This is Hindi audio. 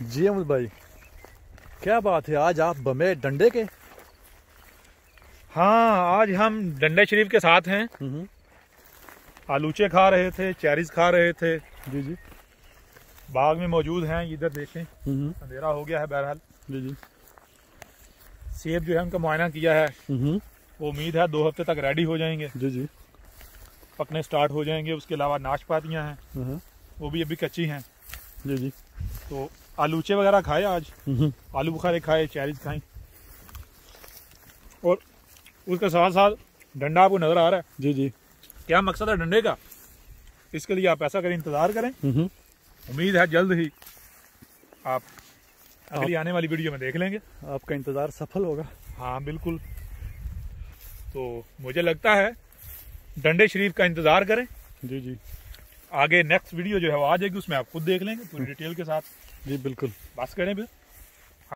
जी अहमद भाई, क्या बात है, आज आप बमे डंडे के? हाँ, आज हम डंडे शरीफ के साथ हैं। आलूचे खा रहे थे, चेरीज खा रहे थे। जी जी। बाग में मौजूद हैं। इधर देखें, अंधेरा हो गया है बहरहाल। जी जी। सेब जो है उनका मुआयना किया है। वो उम्मीद है 2 हफ्ते तक रेडी हो जाएंगे। जी जी। पकने स्टार्ट हो जाएंगे। उसके अलावा नाशपातियाँ हैं, वो भी अभी कच्ची हैं। जी जी। तो आलूचे वगैरह खाए आज, आलू बुखारे खाए, चेरीज खाई, और उसके साथ साथ डंडा आपको नजर आ रहा है। जी जी। क्या मकसद है डंडे का, इसके लिए आप ऐसा करें, इंतजार करें। उम्मीद है जल्द ही आप अगली आने वाली वीडियो में देख लेंगे। आपका इंतजार सफल होगा। हाँ बिल्कुल। तो मुझे लगता है डंडे शरीफ का इंतजार करें। जी जी। आगे नेक्स्ट वीडियो जो है वो आ जाएगी, उसमें आप खुद देख लेंगे पूरी डिटेल के साथ। जी बिल्कुल। बस करें फिर।